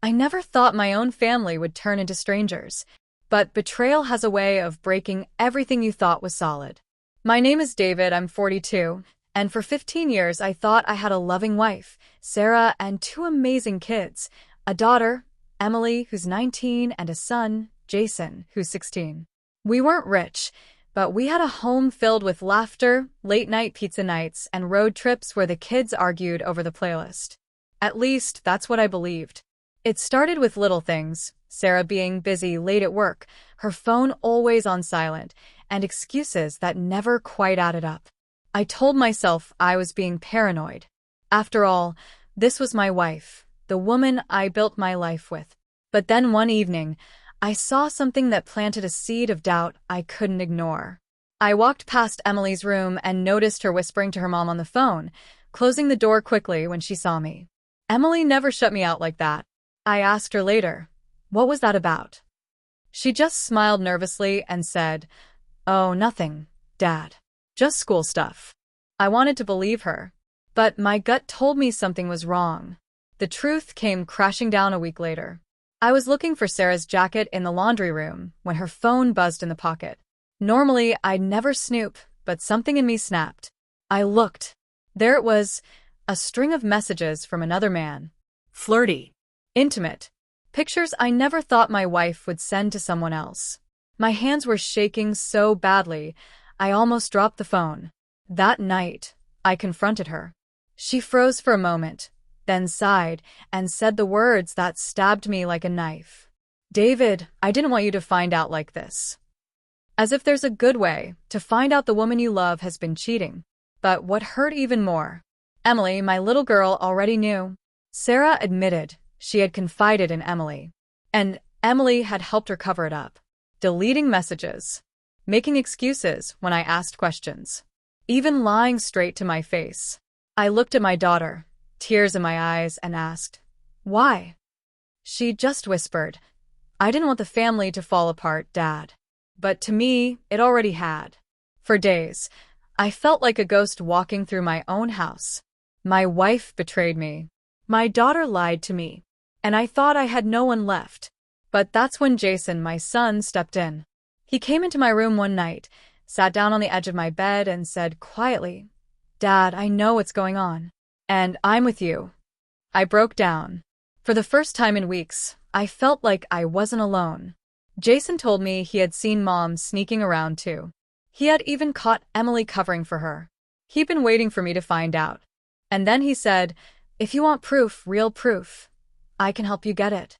I never thought my own family would turn into strangers. But betrayal has a way of breaking everything you thought was solid. My name is David, I'm 42, and for 15 years I thought I had a loving wife, Sarah, and two amazing kids, a daughter, Emily, who's 19, and a son, Jason, who's 16. We weren't rich, but we had a home filled with laughter, late-night pizza nights, and road trips where the kids argued over the playlist. At least, that's what I believed. It started with little things, Sarah being busy late at work, her phone always on silent, and excuses that never quite added up. I told myself I was being paranoid. After all, this was my wife, the woman I built my life with. But then one evening, I saw something that planted a seed of doubt I couldn't ignore. I walked past Emily's room and noticed her whispering to her mom on the phone, closing the door quickly when she saw me. Emily never shut me out like that. I asked her later, "What was that about?" She just smiled nervously and said, "Oh, nothing, Dad. Just school stuff." I wanted to believe her, but my gut told me something was wrong. The truth came crashing down a week later. I was looking for Sarah's jacket in the laundry room when her phone buzzed in the pocket. Normally, I'd never snoop, but something in me snapped. I looked. There it was, a string of messages from another man. Flirty. Intimate. Pictures I never thought my wife would send to someone else. My hands were shaking so badly, I almost dropped the phone. That night, I confronted her. She froze for a moment, then sighed and said the words that stabbed me like a knife. "David, I didn't want you to find out like this." As if there's a good way to find out the woman you love has been cheating. But what hurt even more? Emily, my little girl, already knew. Sarah admitted she had confided in Emily, and Emily had helped her cover it up, deleting messages, making excuses when I asked questions, even lying straight to my face. I looked at my daughter, tears in my eyes, and asked, "Why?" She just whispered, "I didn't want the family to fall apart, Dad." But to me, it already had. For days, I felt like a ghost walking through my own house. My wife betrayed me. My daughter lied to me. And I thought I had no one left. But that's when Jason, my son, stepped in. He came into my room one night, sat down on the edge of my bed, and said quietly, "Dad, I know what's going on. And I'm with you." I broke down. For the first time in weeks, I felt like I wasn't alone. Jason told me he had seen Mom sneaking around too. He had even caught Emily covering for her. He'd been waiting for me to find out. And then he said, "If you want proof, real proof, I can help you get it."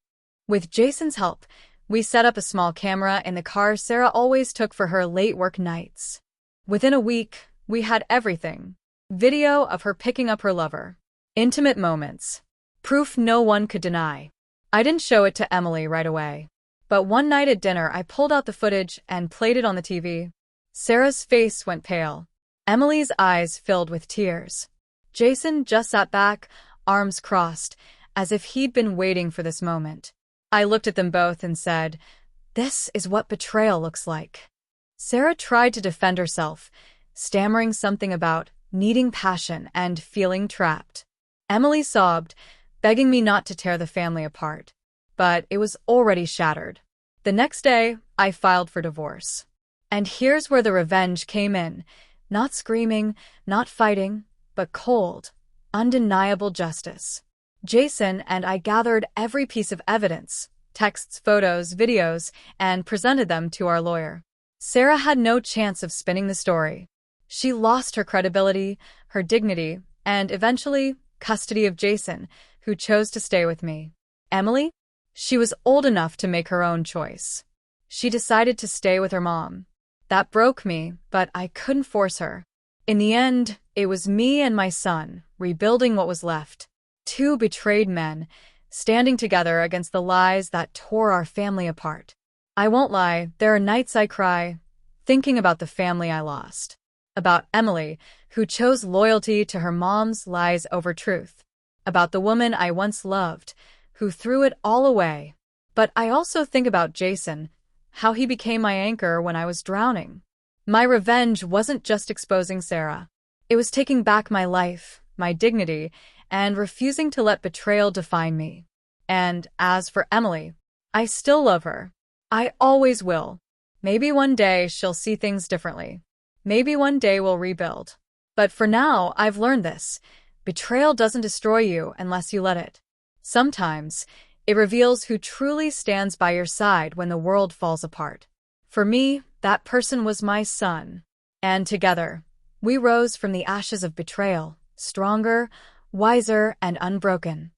With Jason's help, we set up a small camera in the car Sarah always took for her late work nights. Within a week, we had everything. Video of her picking up her lover. Intimate moments. Proof no one could deny. I didn't show it to Emily right away. But one night at dinner, I pulled out the footage and played it on the TV. Sarah's face went pale. Emily's eyes filled with tears. Jason just sat back, arms crossed, as if he'd been waiting for this moment. I looked at them both and said, "This is what betrayal looks like." Sarah tried to defend herself, stammering something about needing passion and feeling trapped. Emily sobbed, begging me not to tear the family apart. But it was already shattered. The next day, I filed for divorce. And here's where the revenge came in. Not screaming, not fighting, but cold, undeniable justice. Jason and I gathered every piece of evidence, texts, photos, videos, and presented them to our lawyer. Sarah had no chance of spinning the story. She lost her credibility, her dignity, and eventually, custody of Jason, who chose to stay with me. Emily? She was old enough to make her own choice. She decided to stay with her mom. That broke me, but I couldn't force her. In the end, it was me and my son, rebuilding what was left. Two betrayed men, standing together against the lies that tore our family apart. I won't lie, there are nights I cry, thinking about the family I lost. About Emily, who chose loyalty to her mom's lies over truth. About the woman I once loved, who threw it all away. But I also think about Jason, how he became my anchor when I was drowning. My revenge wasn't just exposing Sarah. It was taking back my life, my dignity, and refusing to let betrayal define me. And as for Emily, I still love her. I always will. Maybe one day she'll see things differently. Maybe one day we'll rebuild. But for now, I've learned this. Betrayal doesn't destroy you unless you let it. Sometimes, it reveals who truly stands by your side when the world falls apart. For me, that person was my son. And together, we rose from the ashes of betrayal, stronger, wiser, and unbroken.